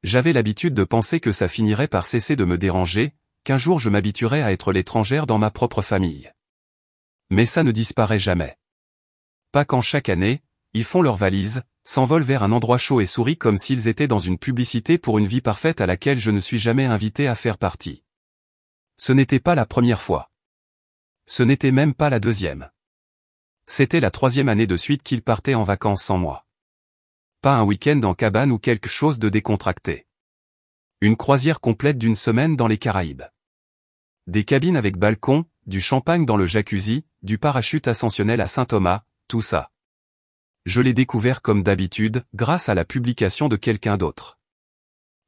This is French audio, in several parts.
J'avais l'habitude de penser que ça finirait par cesser de me déranger, qu'un jour je m'habituerais à être l'étrangère dans ma propre famille. Mais ça ne disparaît jamais. Pas quand chaque année, ils font leurs valises, s'envolent vers un endroit chaud et sourient comme s'ils étaient dans une publicité pour une vie parfaite à laquelle je ne suis jamais invité à faire partie. Ce n'était pas la première fois. Ce n'était même pas la deuxième. C'était la 3e année de suite qu'ils partaient en vacances sans moi. Pas un week-end en cabane ou quelque chose de décontracté. Une croisière complète d'1 semaine dans les Caraïbes. Des cabines avec balcon, du champagne dans le jacuzzi, du parachute ascensionnel à Saint-Thomas, tout ça. Je l'ai découvert comme d'habitude, grâce à la publication de quelqu'un d'autre.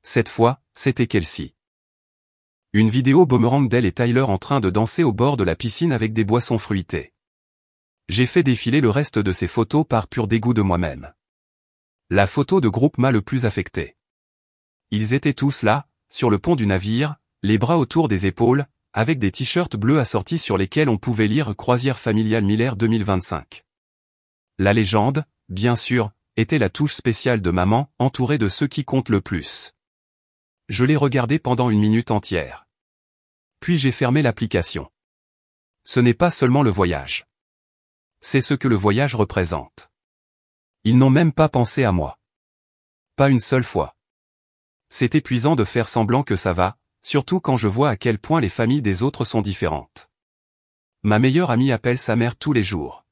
Cette fois, c'était Kelsey. Une vidéo boomerang d'elle et Tyler en train de danser au bord de la piscine avec des boissons fruitées. J'ai fait défiler le reste de ces photos par pur dégoût de moi-même. La photo de groupe m'a le plus affecté. Ils étaient tous là, sur le pont du navire, les bras autour des épaules, avec des t-shirts bleus assortis sur lesquels on pouvait lire Croisière familiale Miller 2025. La légende, bien sûr, était la touche spéciale de maman, entourée de ceux qui comptent le plus. Je l'ai regardé pendant 1 minute entière. Puis j'ai fermé l'application. Ce n'est pas seulement le voyage. C'est ce que le voyage représente. Ils n'ont même pas pensé à moi. Pas une seule fois. C'est épuisant de faire semblant que ça va, surtout quand je vois à quel point les familles des autres sont différentes. Ma meilleure amie appelle sa mère tous les jours.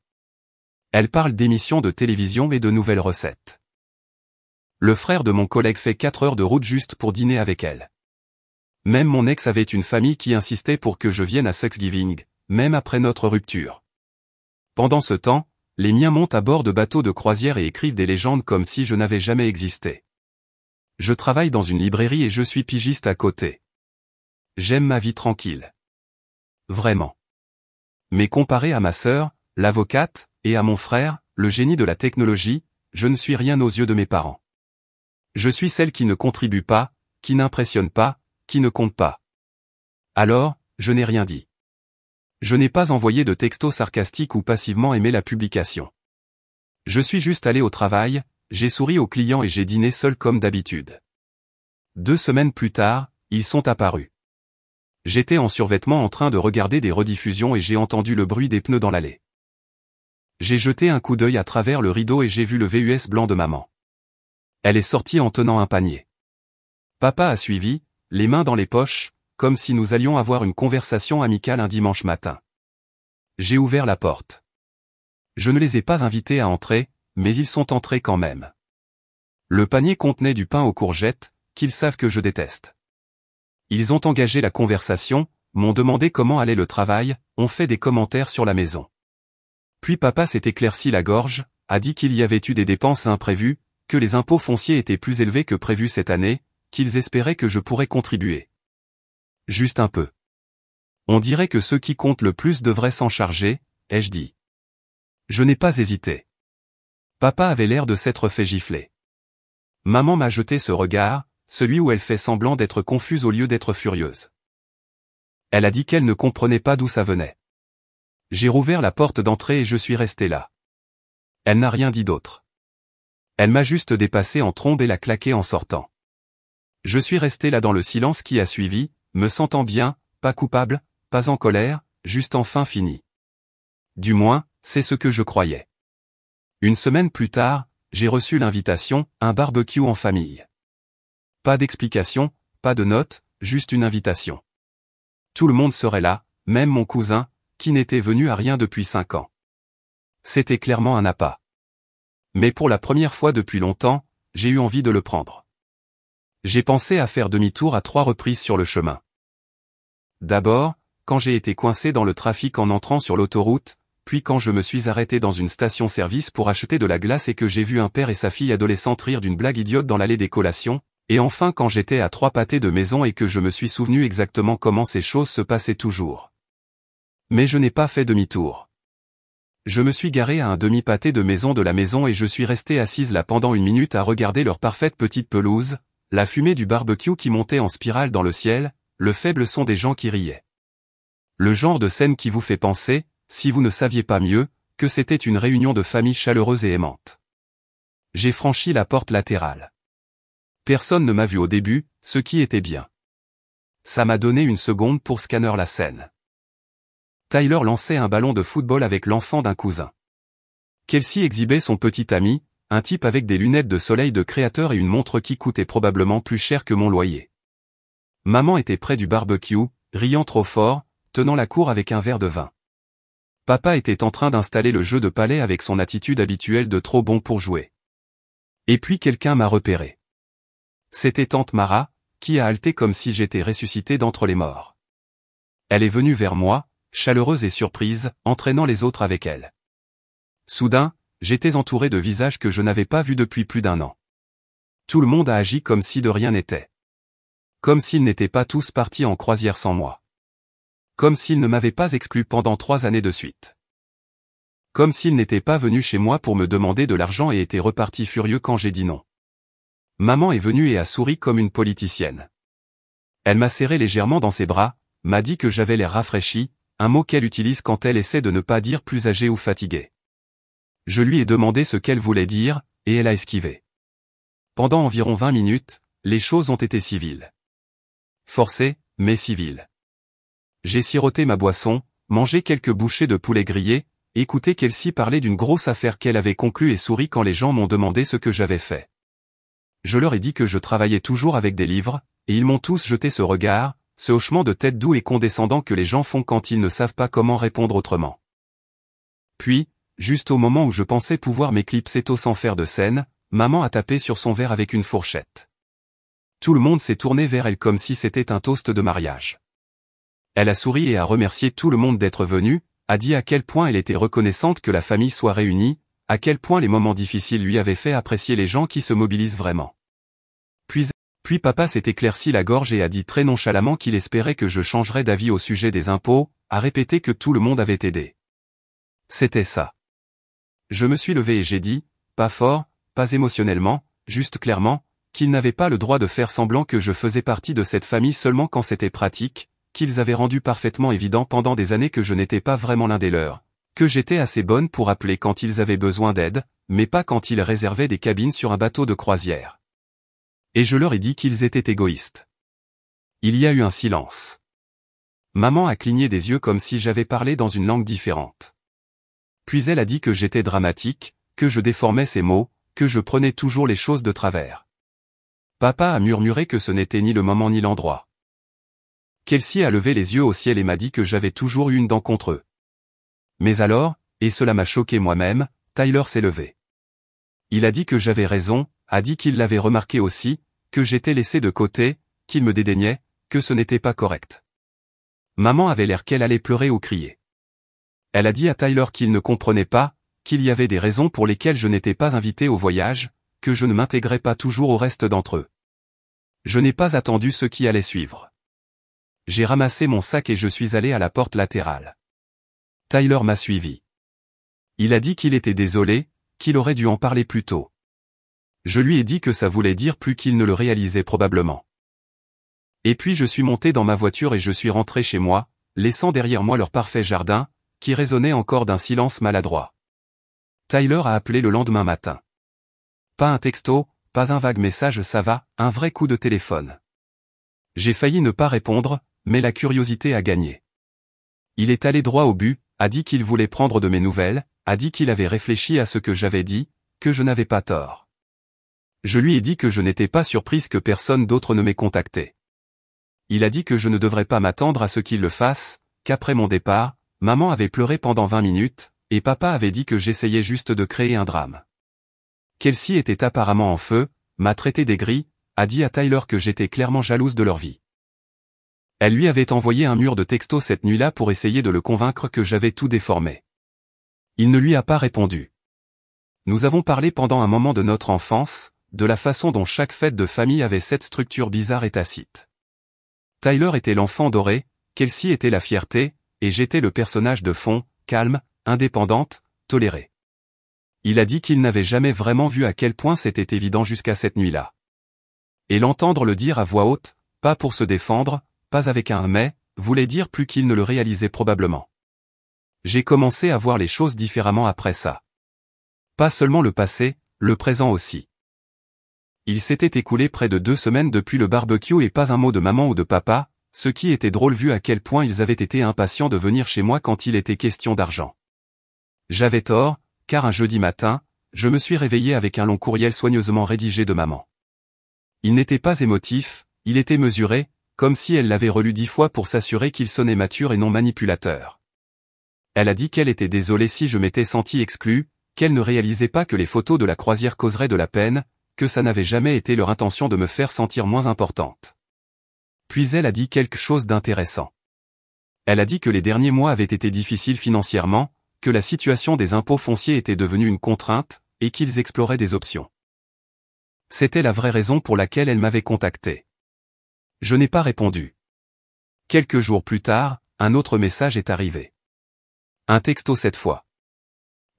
Elle parle d'émissions de télévision et de nouvelles recettes. Le frère de mon collègue fait 4 heures de route juste pour dîner avec elle. Même mon ex avait une famille qui insistait pour que je vienne à Thanksgiving, même après notre rupture. Pendant ce temps, les miens montent à bord de bateaux de croisière et écrivent des légendes comme si je n'avais jamais existé. Je travaille dans une librairie et je suis pigiste à côté. J'aime ma vie tranquille. Vraiment. Mais comparé à ma sœur, l'avocate, et à mon frère, le génie de la technologie, je ne suis rien aux yeux de mes parents. Je suis celle qui ne contribue pas, qui n'impressionne pas, qui ne compte pas. Alors, je n'ai rien dit. Je n'ai pas envoyé de texto sarcastique ou passivement aimé la publication. Je suis juste allé au travail, j'ai souri aux clients et j'ai dîné seul comme d'habitude. 2 semaines plus tard, ils sont apparus. J'étais en survêtement en train de regarder des rediffusions et j'ai entendu le bruit des pneus dans l'allée. J'ai jeté un coup d'œil à travers le rideau et j'ai vu le VUS blanc de maman. Elle est sortie en tenant un panier. Papa a suivi, les mains dans les poches, comme si nous allions avoir une conversation amicale un dimanche matin. J'ai ouvert la porte. Je ne les ai pas invités à entrer, mais ils sont entrés quand même. Le panier contenait du pain aux courgettes, qu'ils savent que je déteste. Ils ont engagé la conversation, m'ont demandé comment allait le travail, ont fait des commentaires sur la maison. Puis papa s'est éclairci la gorge, a dit qu'il y avait eu des dépenses imprévues, que les impôts fonciers étaient plus élevés que prévu cette année, qu'ils espéraient que je pourrais contribuer. Juste un peu. On dirait que ceux qui comptent le plus devraient s'en charger, ai-je dit. Je n'ai pas hésité. Papa avait l'air de s'être fait gifler. Maman m'a jeté ce regard, celui où elle fait semblant d'être confuse au lieu d'être furieuse. Elle a dit qu'elle ne comprenait pas d'où ça venait. J'ai rouvert la porte d'entrée et je suis resté là. Elle n'a rien dit d'autre. Elle m'a juste dépassé en trombe et l'a claqué en sortant. Je suis resté là dans le silence qui a suivi, me sentant bien, pas coupable, pas en colère, juste enfin fini. Du moins, c'est ce que je croyais. 1 semaine plus tard, j'ai reçu l'invitation, un barbecue en famille. Pas d'explication, pas de note, juste une invitation. Tout le monde serait là, même mon cousin, qui n'était venu à rien depuis 5 ans. C'était clairement un appât. Mais pour la première fois depuis longtemps, j'ai eu envie de le prendre. J'ai pensé à faire demi-tour à 3 reprises sur le chemin. D'abord, quand j'ai été coincé dans le trafic en entrant sur l'autoroute, puis quand je me suis arrêté dans une station-service pour acheter de la glace et que j'ai vu un père et sa fille adolescente rire d'une blague idiote dans l'allée des collations, et enfin quand j'étais à 3 pâtés de maison et que je me suis souvenu exactement comment ces choses se passaient toujours. Mais je n'ai pas fait demi-tour. Je me suis garé à un demi-pâté de maison de la maison et je suis resté assise là pendant 1 minute à regarder leur parfaite petite pelouse, la fumée du barbecue qui montait en spirale dans le ciel, le faible son des gens qui riaient. Le genre de scène qui vous fait penser, si vous ne saviez pas mieux, que c'était une réunion de famille chaleureuse et aimante. J'ai franchi la porte latérale. Personne ne m'a vu au début, ce qui était bien. Ça m'a donné une seconde pour scanner la scène. Tyler lançait un ballon de football avec l'enfant d'un cousin. Kelsey exhibait son petit ami, un type avec des lunettes de soleil de créateur et une montre qui coûtait probablement plus cher que mon loyer. Maman était près du barbecue, riant trop fort, tenant la cour avec un verre de vin. Papa était en train d'installer le jeu de palais avec son attitude habituelle de trop bon pour jouer. Et puis quelqu'un m'a repéré. C'était tante Mara, qui a halté comme si j'étais ressuscité d'entre les morts. Elle est venue vers moi, chaleureuse et surprise, entraînant les autres avec elle. Soudain, j'étais entouré de visages que je n'avais pas vus depuis plus d'1 an. Tout le monde a agi comme si de rien n'était. Comme s'ils n'étaient pas tous partis en croisière sans moi. Comme s'ils ne m'avaient pas exclu pendant 3 années de suite. Comme s'ils n'étaient pas venus chez moi pour me demander de l'argent et étaient repartis furieux quand j'ai dit non. Maman est venue et a souri comme une politicienne. Elle m'a serré légèrement dans ses bras, m'a dit que j'avais l'air rafraîchi, un mot qu'elle utilise quand elle essaie de ne pas dire plus âgé ou fatigué. Je lui ai demandé ce qu'elle voulait dire, et elle a esquivé. Pendant environ 20 minutes, les choses ont été civiles. Forcées, mais civiles. J'ai siroté ma boisson, mangé quelques bouchées de poulet grillé, écouté Kelsey parler d'une grosse affaire qu'elle avait conclue et souri quand les gens m'ont demandé ce que j'avais fait. Je leur ai dit que je travaillais toujours avec des livres, et ils m'ont tous jeté ce regard, ce hochement de tête doux et condescendant que les gens font quand ils ne savent pas comment répondre autrement. Puis, juste au moment où je pensais pouvoir m'éclipser tôt sans faire de scène, maman a tapé sur son verre avec une fourchette. Tout le monde s'est tourné vers elle comme si c'était un toast de mariage. Elle a souri et a remercié tout le monde d'être venu, a dit à quel point elle était reconnaissante que la famille soit réunie, à quel point les moments difficiles lui avaient fait apprécier les gens qui se mobilisent vraiment. Puis papa s'est éclairci la gorge et a dit très nonchalamment qu'il espérait que je changerais d'avis au sujet des impôts, a répété que tout le monde avait aidé. C'était ça. Je me suis levé et j'ai dit, pas fort, pas émotionnellement, juste clairement, qu'ils n'avaient pas le droit de faire semblant que je faisais partie de cette famille seulement quand c'était pratique, qu'ils avaient rendu parfaitement évident pendant des années que je n'étais pas vraiment l'un des leurs, que j'étais assez bonne pour appeler quand ils avaient besoin d'aide, mais pas quand ils réservaient des cabines sur un bateau de croisière. Et je leur ai dit qu'ils étaient égoïstes. Il y a eu un silence. Maman a cligné des yeux comme si j'avais parlé dans une langue différente. Puis elle a dit que j'étais dramatique, que je déformais ses mots, que je prenais toujours les choses de travers. Papa a murmuré que ce n'était ni le moment ni l'endroit. Kelsey a levé les yeux au ciel et m'a dit que j'avais toujours eu une dent contre eux. Mais alors, et cela m'a choqué moi-même, Tyler s'est levé. Il a dit que j'avais raison, a dit qu'il l'avait remarqué aussi, que j'étais laissé de côté, qu'il me dédaignait, que ce n'était pas correct. Maman avait l'air qu'elle allait pleurer ou crier. Elle a dit à Tyler qu'il ne comprenait pas, qu'il y avait des raisons pour lesquelles je n'étais pas invité au voyage, que je ne m'intégrais pas toujours au reste d'entre eux. Je n'ai pas attendu ce qui allait suivre. J'ai ramassé mon sac et je suis allé à la porte latérale. Tyler m'a suivi. Il a dit qu'il était désolé, qu'il aurait dû en parler plus tôt. Je lui ai dit que ça voulait dire plus qu'il ne le réalisait probablement. Et puis je suis monté dans ma voiture et je suis rentré chez moi, laissant derrière moi leur parfait jardin, qui résonnait encore d'un silence maladroit. Tyler a appelé le lendemain matin. Pas un texto, pas un vague message ça va, un vrai coup de téléphone. J'ai failli ne pas répondre, mais la curiosité a gagné. Il est allé droit au but, a dit qu'il voulait prendre de mes nouvelles, a dit qu'il avait réfléchi à ce que j'avais dit, que je n'avais pas tort. Je lui ai dit que je n'étais pas surprise que personne d'autre ne m'ait contacté. Il a dit que je ne devrais pas m'attendre à ce qu'il le fasse, qu'après mon départ, maman avait pleuré pendant 20 minutes, et papa avait dit que j'essayais juste de créer un drame. Kelsey était apparemment en feu, m'a traité d'aigri, a dit à Tyler que j'étais clairement jalouse de leur vie. Elle lui avait envoyé un mur de textos cette nuit-là pour essayer de le convaincre que j'avais tout déformé. Il ne lui a pas répondu. Nous avons parlé pendant un moment de notre enfance, de la façon dont chaque fête de famille avait cette structure bizarre et tacite. Tyler était l'enfant doré, Kelsey était la fierté, et j'étais le personnage de fond, calme, indépendante, tolérée. Il a dit qu'il n'avait jamais vraiment vu à quel point c'était évident jusqu'à cette nuit-là. Et l'entendre le dire à voix haute, pas pour se défendre, pas avec un « mais », voulait dire plus qu'il ne le réalisait probablement. J'ai commencé à voir les choses différemment après ça. Pas seulement le passé, le présent aussi. Il s'était écoulé près de 2 semaines depuis le barbecue et pas un mot de maman ou de papa, ce qui était drôle vu à quel point ils avaient été impatients de venir chez moi quand il était question d'argent. J'avais tort, car un jeudi matin, je me suis réveillé avec un long courriel soigneusement rédigé de maman. Il n'était pas émotif, il était mesuré, comme si elle l'avait relu 10 fois pour s'assurer qu'il sonnait mature et non manipulateur. Elle a dit qu'elle était désolée si je m'étais senti exclu, qu'elle ne réalisait pas que les photos de la croisière causeraient de la peine, que ça n'avait jamais été leur intention de me faire sentir moins importante. Puis elle a dit quelque chose d'intéressant. Elle a dit que les derniers mois avaient été difficiles financièrement, que la situation des impôts fonciers était devenue une contrainte, et qu'ils exploraient des options. C'était la vraie raison pour laquelle elle m'avait contacté. Je n'ai pas répondu. Quelques jours plus tard, un autre message est arrivé. Un texto cette fois.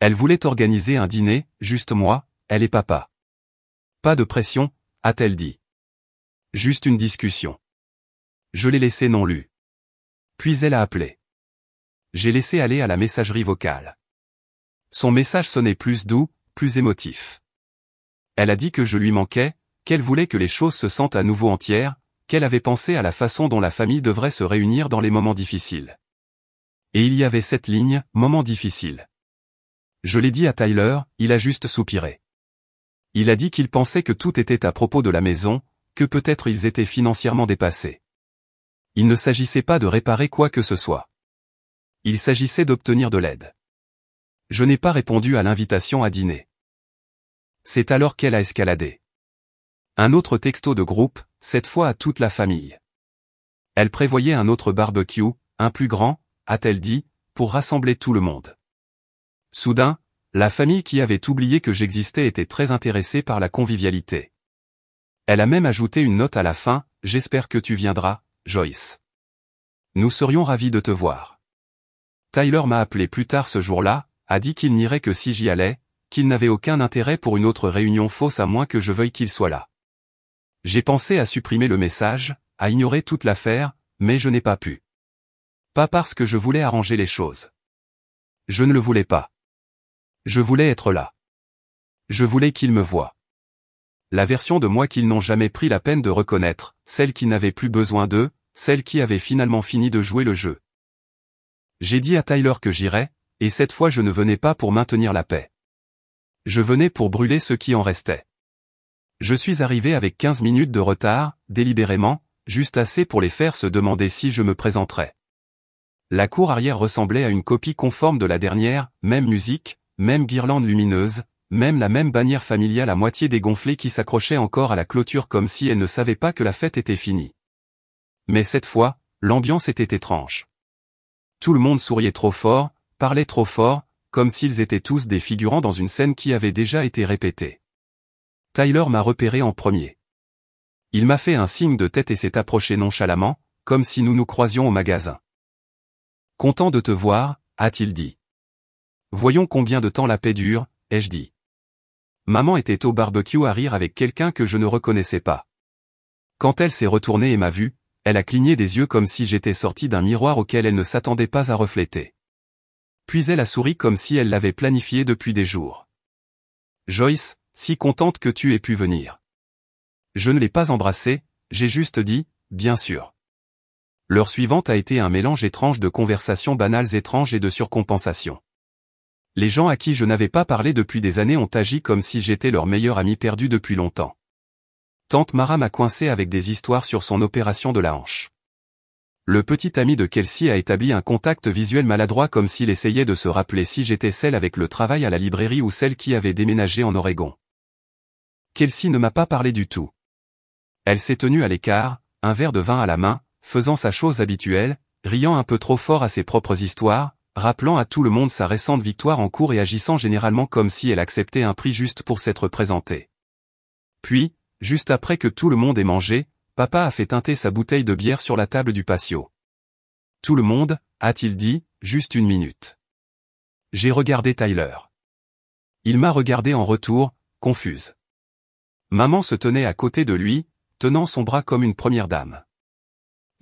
Elle voulait organiser un dîner, juste moi, elle et papa. Pas de pression, a-t-elle dit. Juste une discussion. Je l'ai laissé non lu. Puis elle a appelé. J'ai laissé aller à la messagerie vocale. Son message sonnait plus doux, plus émotif. Elle a dit que je lui manquais, qu'elle voulait que les choses se sentent à nouveau entières, qu'elle avait pensé à la façon dont la famille devrait se réunir dans les moments difficiles. Et il y avait cette ligne, moment difficile. Je l'ai dit à Tyler, il a juste soupiré. Il a dit qu'il pensait que tout était à propos de la maison, que peut-être ils étaient financièrement dépassés. Il ne s'agissait pas de réparer quoi que ce soit. Il s'agissait d'obtenir de l'aide. Je n'ai pas répondu à l'invitation à dîner. C'est alors qu'elle a escaladé. Un autre texto de groupe, cette fois à toute la famille. Elle prévoyait un autre barbecue, un plus grand, a-t-elle dit, pour rassembler tout le monde. Soudain, la famille qui avait oublié que j'existais était très intéressée par la convivialité. Elle a même ajouté une note à la fin, « J'espère que tu viendras, Joyce. Nous serions ravis de te voir. » Tyler m'a appelé plus tard ce jour-là, a dit qu'il n'irait que si j'y allais, qu'il n'avait aucun intérêt pour une autre réunion fausse à moins que je veuille qu'il soit là. J'ai pensé à supprimer le message, à ignorer toute l'affaire, mais je n'ai pas pu. Pas parce que je voulais arranger les choses. Je ne le voulais pas. Je voulais être là. Je voulais qu'ils me voient. La version de moi qu'ils n'ont jamais pris la peine de reconnaître, celle qui n'avait plus besoin d'eux, celle qui avait finalement fini de jouer le jeu. J'ai dit à Tyler que j'irais, et cette fois je ne venais pas pour maintenir la paix. Je venais pour brûler ce qui en restait. Je suis arrivé avec 15 minutes de retard, délibérément, juste assez pour les faire se demander si je me présenterais. La cour arrière ressemblait à une copie conforme de la dernière, même musique, même guirlande lumineuse, même la même bannière familiale à moitié dégonflée qui s'accrochait encore à la clôture comme si elle ne savait pas que la fête était finie. Mais cette fois, l'ambiance était étrange. Tout le monde souriait trop fort, parlait trop fort, comme s'ils étaient tous des figurants dans une scène qui avait déjà été répétée. Tyler m'a repéré en premier. Il m'a fait un signe de tête et s'est approché nonchalamment, comme si nous nous croisions au magasin. « Content de te voir », a-t-il dit. « Voyons combien de temps la paix dure », ai-je dit. Maman était au barbecue à rire avec quelqu'un que je ne reconnaissais pas. Quand elle s'est retournée et m'a vu, elle a cligné des yeux comme si j'étais sorti d'un miroir auquel elle ne s'attendait pas à refléter. Puis elle a souri comme si elle l'avait planifié depuis des jours. « Joyce, si contente que tu aies pu venir. » Je ne l'ai pas embrassée, j'ai juste dit, « Bien sûr. » L'heure suivante a été un mélange étrange de conversations banales étranges et de surcompensation. Les gens à qui je n'avais pas parlé depuis des années ont agi comme si j'étais leur meilleur ami perdu depuis longtemps. Tante Mara m'a coincé avec des histoires sur son opération de la hanche. Le petit ami de Kelsey a établi un contact visuel maladroit comme s'il essayait de se rappeler si j'étais celle avec le travail à la librairie ou celle qui avait déménagé en Oregon. Kelsey ne m'a pas parlé du tout. Elle s'est tenue à l'écart, un verre de vin à la main, faisant sa chose habituelle, riant un peu trop fort à ses propres histoires, rappelant à tout le monde sa récente victoire en cours et agissant généralement comme si elle acceptait un prix juste pour s'être présentée. Puis, juste après que tout le monde ait mangé, papa a fait teinter sa bouteille de bière sur la table du patio. Tout le monde, a-t-il dit, juste une minute. J'ai regardé Tyler. Il m'a regardé en retour, confuse. Maman se tenait à côté de lui, tenant son bras comme une première dame.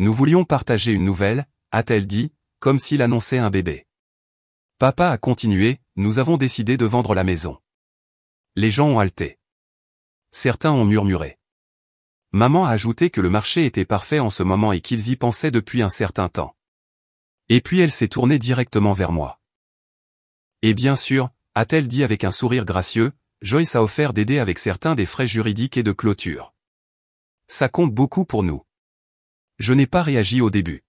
Nous voulions partager une nouvelle, a-t-elle dit, comme s'il annonçait un bébé. Papa a continué, nous avons décidé de vendre la maison. Les gens ont halté. Certains ont murmuré. Maman a ajouté que le marché était parfait en ce moment et qu'ils y pensaient depuis un certain temps. Et puis elle s'est tournée directement vers moi. Et bien sûr, a-t-elle dit avec un sourire gracieux, Joyce a offert d'aider avec certains des frais juridiques et de clôture. Ça compte beaucoup pour nous. Je n'ai pas réagi au début.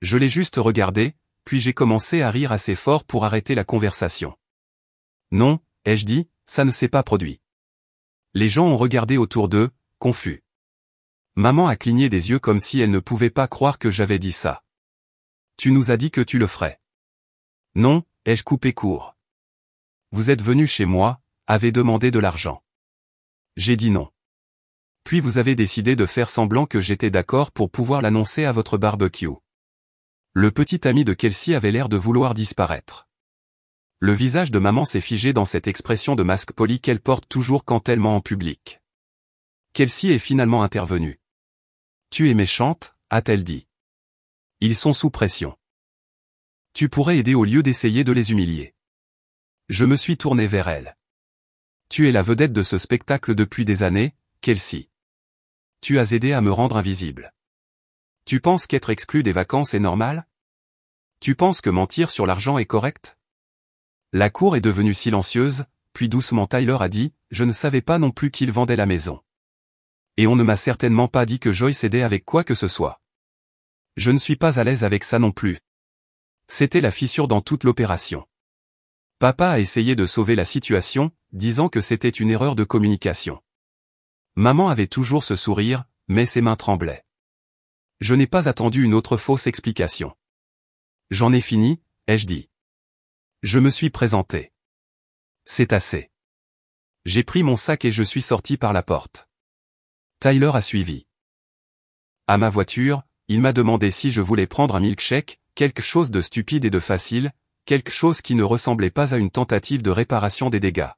Je l'ai juste regardé, puis j'ai commencé à rire assez fort pour arrêter la conversation. Non, ai-je dit, ça ne s'est pas produit. Les gens ont regardé autour d'eux, confus. Maman a cligné des yeux comme si elle ne pouvait pas croire que j'avais dit ça. Tu nous as dit que tu le ferais. Non, ai-je coupé court. Vous êtes venu chez moi, avez demandé de l'argent. J'ai dit non. Puis vous avez décidé de faire semblant que j'étais d'accord pour pouvoir l'annoncer à votre barbecue. Le petit ami de Kelsey avait l'air de vouloir disparaître. Le visage de maman s'est figé dans cette expression de masque poli qu'elle porte toujours quand elle ment en public. Kelsey est finalement intervenue. Tu es méchante, a-t-elle dit. Ils sont sous pression. Tu pourrais aider au lieu d'essayer de les humilier. Je me suis tourné vers elle. Tu es la vedette de ce spectacle depuis des années, Kelsey. Tu as aidé à me rendre invisible. Tu penses qu'être exclu des vacances est normal? Tu penses que mentir sur l'argent est correct? La cour est devenue silencieuse, puis doucement Tyler a dit, je ne savais pas non plus qu'il vendait la maison. Et on ne m'a certainement pas dit que Joyce aidait avec quoi que ce soit. Je ne suis pas à l'aise avec ça non plus. C'était la fissure dans toute l'opération. Papa a essayé de sauver la situation, disant que c'était une erreur de communication. Maman avait toujours ce sourire, mais ses mains tremblaient. Je n'ai pas attendu une autre fausse explication. J'en ai fini, ai-je dit. Je me suis présenté. C'est assez. J'ai pris mon sac et je suis sorti par la porte. Tyler a suivi. À ma voiture, il m'a demandé si je voulais prendre un milkshake, quelque chose de stupide et de facile, quelque chose qui ne ressemblait pas à une tentative de réparation des dégâts.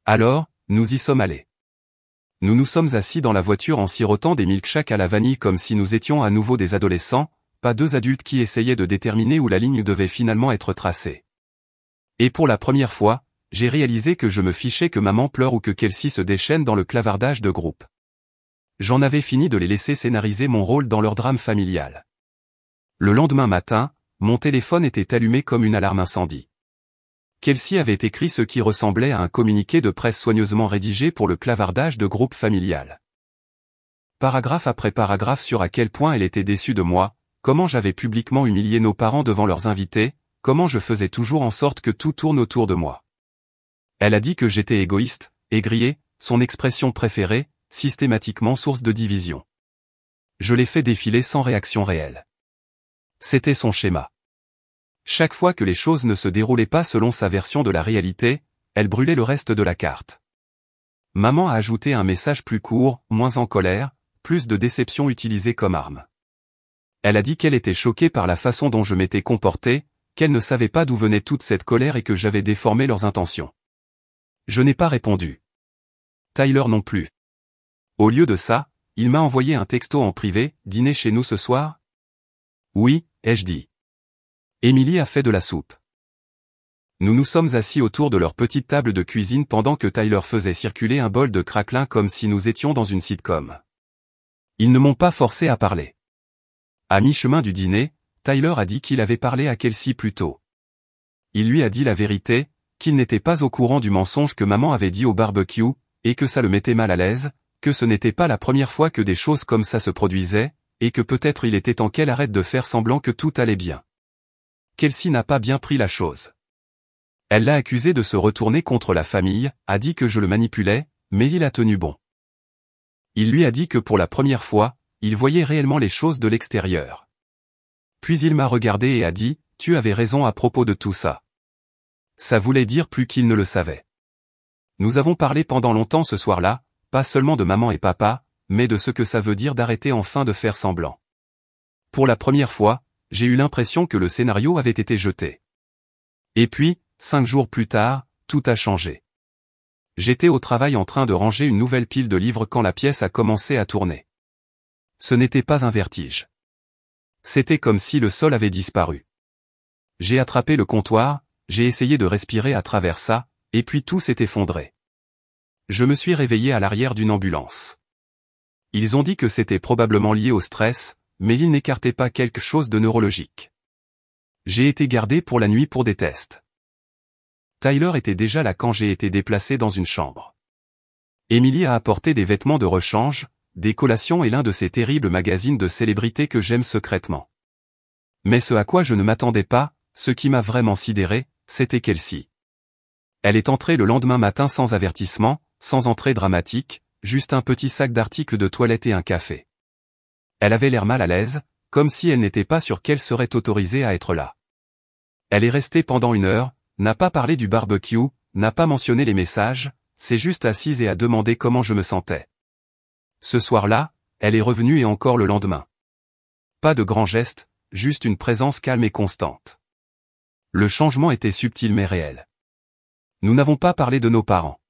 Alors, nous y sommes allés. Nous nous sommes assis dans la voiture en sirotant des milkshakes à la vanille comme si nous étions à nouveau des adolescents, pas deux adultes qui essayaient de déterminer où la ligne devait finalement être tracée. Et pour la première fois, j'ai réalisé que je me fichais que maman pleure ou que Kelsey se déchaîne dans le clavardage de groupe. J'en avais fini de les laisser scénariser mon rôle dans leur drame familial. Le lendemain matin, mon téléphone était allumé comme une alarme incendie. Kelsey avait écrit ce qui ressemblait à un communiqué de presse soigneusement rédigé pour le clavardage de groupe familial. Paragraphe après paragraphe sur à quel point elle était déçue de moi, comment j'avais publiquement humilié nos parents devant leurs invités, comment je faisais toujours en sorte que tout tourne autour de moi. Elle a dit que j'étais égoïste, aigrier, son expression préférée, systématiquement source de division. Je l'ai fait défiler sans réaction réelle. C'était son schéma. Chaque fois que les choses ne se déroulaient pas selon sa version de la réalité, elle brûlait le reste de la carte. Maman a ajouté un message plus court, moins en colère, plus de déception utilisée comme arme. Elle a dit qu'elle était choquée par la façon dont je m'étais comporté, qu'elle ne savait pas d'où venait toute cette colère et que j'avais déformé leurs intentions. Je n'ai pas répondu. Tyler non plus. Au lieu de ça, il m'a envoyé un texto en privé, « Dîner chez nous ce soir ?» Oui, ai-je dit. Emily a fait de la soupe. Nous nous sommes assis autour de leur petite table de cuisine pendant que Tyler faisait circuler un bol de craquelin comme si nous étions dans une sitcom. Ils ne m'ont pas forcé à parler. À mi-chemin du dîner, Tyler a dit qu'il avait parlé à Kelsey plus tôt. Il lui a dit la vérité, qu'il n'était pas au courant du mensonge que maman avait dit au barbecue, et que ça le mettait mal à l'aise, que ce n'était pas la première fois que des choses comme ça se produisaient, et que peut-être il était temps qu'elle arrête de faire semblant que tout allait bien. Kelsey n'a pas bien pris la chose. Elle l'a accusé de se retourner contre la famille, a dit que je le manipulais, mais il a tenu bon. Il lui a dit que pour la première fois, il voyait réellement les choses de l'extérieur. Puis il m'a regardé et a dit, « Tu avais raison à propos de tout ça. » Ça voulait dire plus qu'il ne le savait. Nous avons parlé pendant longtemps ce soir-là, pas seulement de maman et papa, mais de ce que ça veut dire d'arrêter enfin de faire semblant. Pour la première fois, j'ai eu l'impression que le scénario avait été jeté. Et puis, 5 jours plus tard, tout a changé. J'étais au travail en train de ranger une nouvelle pile de livres quand la pièce a commencé à tourner. Ce n'était pas un vertige. C'était comme si le sol avait disparu. J'ai attrapé le comptoir, j'ai essayé de respirer à travers ça, et puis tout s'est effondré. Je me suis réveillé à l'arrière d'une ambulance. Ils ont dit que c'était probablement lié au stress, mais ils n'écartaient pas quelque chose de neurologique. J'ai été gardé pour la nuit pour des tests. Tyler était déjà là quand j'ai été déplacé dans une chambre. Emily a apporté des vêtements de rechange, des collations et l'un de ces terribles magazines de célébrités que j'aime secrètement. Mais ce à quoi je ne m'attendais pas, ce qui m'a vraiment sidéré, c'était Kelsey. Elle est entrée le lendemain matin sans avertissement, sans entrée dramatique, juste un petit sac d'articles de toilette et un café. Elle avait l'air mal à l'aise, comme si elle n'était pas sûre qu'elle serait autorisée à être là. Elle est restée pendant 1 heure, n'a pas parlé du barbecue, n'a pas mentionné les messages, s'est juste assise et a demandé comment je me sentais. Ce soir-là, elle est revenue et encore le lendemain. Pas de grands gestes, juste une présence calme et constante. Le changement était subtil mais réel. Nous n'avons pas parlé de nos parents.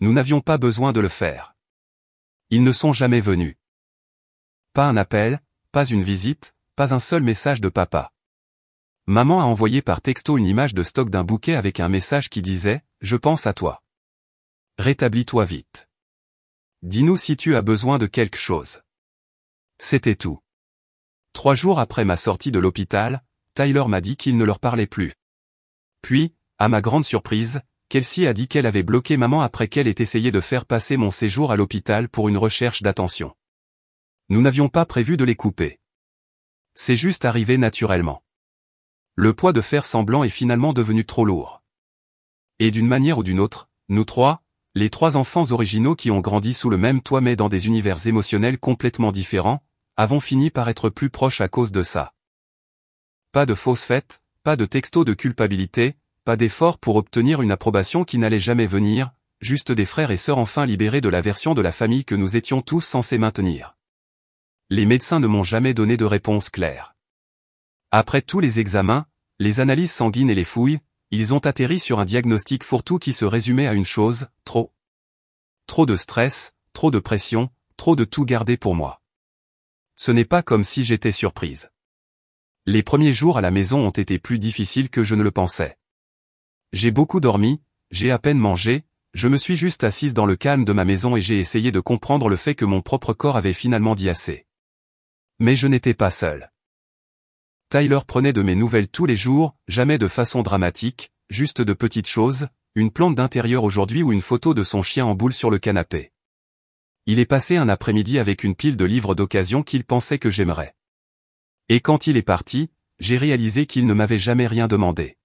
Nous n'avions pas besoin de le faire. Ils ne sont jamais venus. Pas un appel, pas une visite, pas un seul message de papa. Maman a envoyé par texto une image de stock d'un bouquet avec un message qui disait « Je pense à toi. Rétablis-toi vite. Dis-nous si tu as besoin de quelque chose. » C'était tout. 3 jours après ma sortie de l'hôpital, Tyler m'a dit qu'il ne leur parlait plus. Puis, à ma grande surprise, Kelsey a dit qu'elle avait bloqué maman après qu'elle ait essayé de faire passer mon séjour à l'hôpital pour une recherche d'attention. Nous n'avions pas prévu de les couper. C'est juste arrivé naturellement. Le poids de faire semblant est finalement devenu trop lourd. Et d'une manière ou d'une autre, nous trois, les 3 enfants originaux qui ont grandi sous le même toit mais dans des univers émotionnels complètement différents, avons fini par être plus proches à cause de ça. Pas de fausses fêtes, pas de textos de culpabilité, pas d'efforts pour obtenir une approbation qui n'allait jamais venir, juste des frères et sœurs enfin libérés de la version de la famille que nous étions tous censés maintenir. Les médecins ne m'ont jamais donné de réponse claire. Après tous les examens, les analyses sanguines et les fouilles, ils ont atterri sur un diagnostic fourre-tout qui se résumait à une chose, trop. Trop de stress, trop de pression, trop de tout garder pour moi. Ce n'est pas comme si j'étais surprise. Les premiers jours à la maison ont été plus difficiles que je ne le pensais. J'ai beaucoup dormi, j'ai à peine mangé, je me suis juste assise dans le calme de ma maison et j'ai essayé de comprendre le fait que mon propre corps avait finalement dit assez. Mais je n'étais pas seul. Tyler prenait de mes nouvelles tous les jours, jamais de façon dramatique, juste de petites choses, une plante d'intérieur aujourd'hui ou une photo de son chien en boule sur le canapé. Il est passé un après-midi avec une pile de livres d'occasion qu'il pensait que j'aimerais. Et quand il est parti, j'ai réalisé qu'il ne m'avait jamais rien demandé.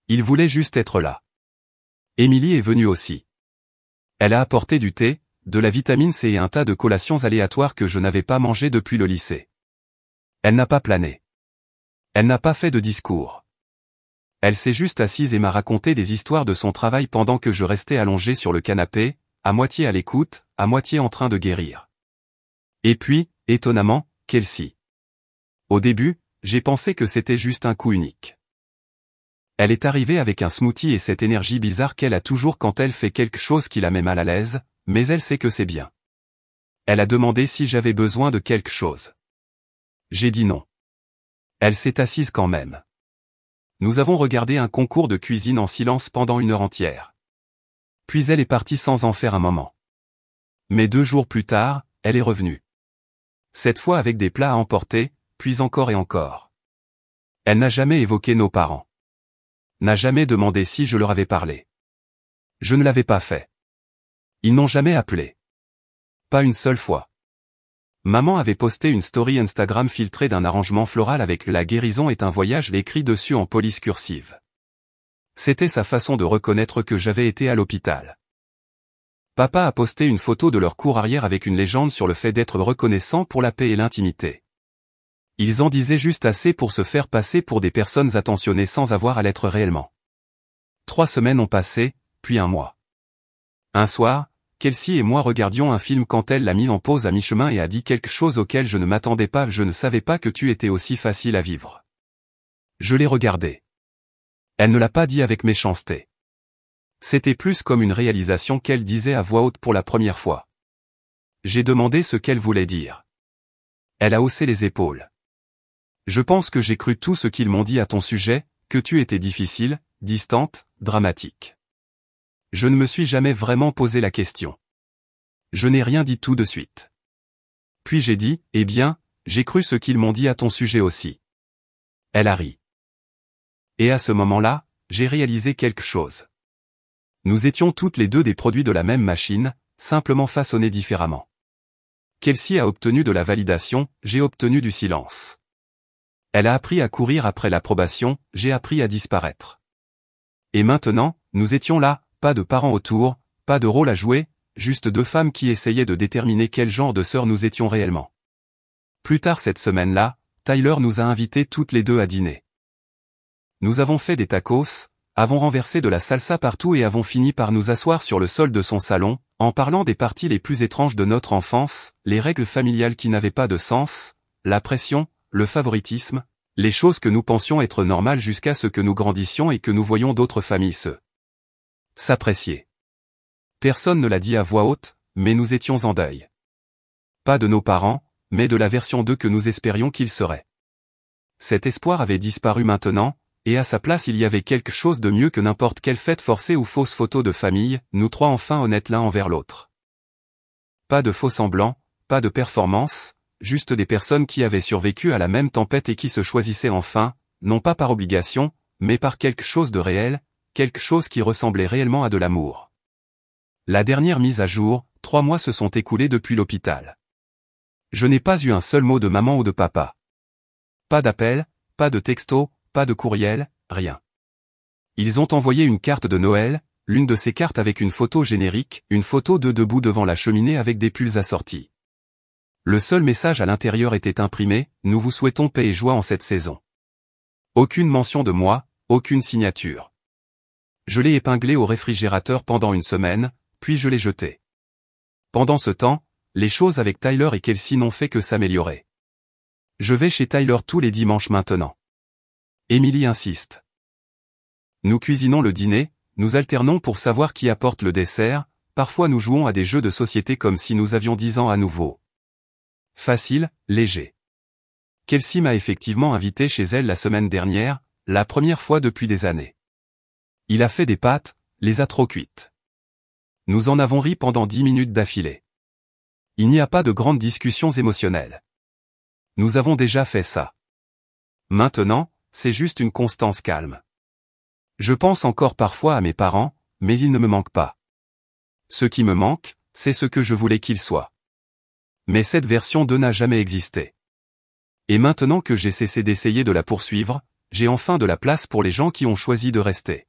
Il voulait juste être là. Emily est venue aussi. Elle a apporté du thé, de la vitamine C et un tas de collations aléatoires que je n'avais pas mangé depuis le lycée. Elle n'a pas plané. Elle n'a pas fait de discours. Elle s'est juste assise et m'a raconté des histoires de son travail pendant que je restais allongé sur le canapé, à moitié à l'écoute, à moitié en train de guérir. Et puis, étonnamment, Kelsey. Au début, j'ai pensé que c'était juste un coup unique. Elle est arrivée avec un smoothie et cette énergie bizarre qu'elle a toujours quand elle fait quelque chose qui la met mal à l'aise, mais elle sait que c'est bien. Elle a demandé si j'avais besoin de quelque chose. J'ai dit non. Elle s'est assise quand même. Nous avons regardé un concours de cuisine en silence pendant 1 heure entière. Puis elle est partie sans en faire un moment. Mais 2 jours plus tard, elle est revenue. Cette fois avec des plats à emporter, puis encore et encore. Elle n'a jamais évoqué nos parents. N'a jamais demandé si je leur avais parlé. Je ne l'avais pas fait. Ils n'ont jamais appelé. Pas une seule fois. Maman avait posté une story Instagram filtrée d'un arrangement floral avec « La guérison est un voyage » écrit dessus en police cursive. C'était sa façon de reconnaître que j'avais été à l'hôpital. Papa a posté une photo de leur cour arrière avec une légende sur le fait d'être reconnaissant pour la paix et l'intimité. Ils en disaient juste assez pour se faire passer pour des personnes attentionnées sans avoir à l'être réellement. 3 semaines ont passé, puis 1 mois. Un soir, Kelsey et moi regardions un film quand elle l'a mis en pause à mi-chemin et a dit quelque chose auquel je ne m'attendais pas. « Je ne savais pas que tu étais aussi facile à vivre. » Je l'ai regardée. Elle ne l'a pas dit avec méchanceté. C'était plus comme une réalisation qu'elle disait à voix haute pour la première fois. J'ai demandé ce qu'elle voulait dire. Elle a haussé les épaules. Je pense que j'ai cru tout ce qu'ils m'ont dit à ton sujet, que tu étais difficile, distante, dramatique. Je ne me suis jamais vraiment posé la question. Je n'ai rien dit tout de suite. Puis j'ai dit, eh bien, j'ai cru ce qu'ils m'ont dit à ton sujet aussi. Elle a ri. Et à ce moment-là, j'ai réalisé quelque chose. Nous étions toutes les deux des produits de la même machine, simplement façonnés différemment. Kelsey a obtenu de la validation, j'ai obtenu du silence. Elle a appris à courir après l'approbation, j'ai appris à disparaître. Et maintenant, nous étions là, pas de parents autour, pas de rôle à jouer, juste deux femmes qui essayaient de déterminer quel genre de sœurs nous étions réellement. Plus tard cette semaine-là, Tyler nous a invités toutes les deux à dîner. Nous avons fait des tacos, avons renversé de la salsa partout et avons fini par nous asseoir sur le sol de son salon, en parlant des parties les plus étranges de notre enfance, les règles familiales qui n'avaient pas de sens, la pression, le favoritisme, les choses que nous pensions être normales jusqu'à ce que nous grandissions et que nous voyions d'autres familles s'apprécier. Personne ne l'a dit à voix haute, mais nous étions en deuil. Pas de nos parents, mais de la version d'eux que nous espérions qu'ils seraient. Cet espoir avait disparu maintenant, et à sa place il y avait quelque chose de mieux que n'importe quelle fête forcée ou fausse photo de famille, nous trois enfin honnêtes l'un envers l'autre. Pas de faux semblants, pas de performance, juste des personnes qui avaient survécu à la même tempête et qui se choisissaient enfin, non pas par obligation, mais par quelque chose de réel, quelque chose qui ressemblait réellement à de l'amour. La dernière mise à jour, 3 mois se sont écoulés depuis l'hôpital. Je n'ai pas eu un seul mot de maman ou de papa. Pas d'appel, pas de texto, pas de courriel, rien. Ils ont envoyé une carte de Noël, l'une de ces cartes avec une photo générique, une photo d'eux debout devant la cheminée avec des pulls assortis. Le seul message à l'intérieur était imprimé, nous vous souhaitons paix et joie en cette saison. Aucune mention de moi, aucune signature. Je l'ai épinglé au réfrigérateur pendant une semaine, puis je l'ai jeté. Pendant ce temps, les choses avec Tyler et Kelsey n'ont fait que s'améliorer. Je vais chez Tyler tous les dimanches maintenant. Emily insiste. Nous cuisinons le dîner, nous alternons pour savoir qui apporte le dessert, parfois nous jouons à des jeux de société comme si nous avions 10 ans à nouveau. Facile, léger. Kelsey m'a effectivement invité chez elle la semaine dernière, la première fois depuis des années. Il a fait des pâtes, les a trop cuites. Nous en avons ri pendant 10 minutes d'affilée. Il n'y a pas de grandes discussions émotionnelles. Nous avons déjà fait ça. Maintenant, c'est juste une constance calme. Je pense encore parfois à mes parents, mais ils ne me manquent pas. Ce qui me manque, c'est ce que je voulais qu'ils soient. Mais cette version 2 n'a jamais existé. Et maintenant que j'ai cessé d'essayer de la poursuivre, j'ai enfin de la place pour les gens qui ont choisi de rester.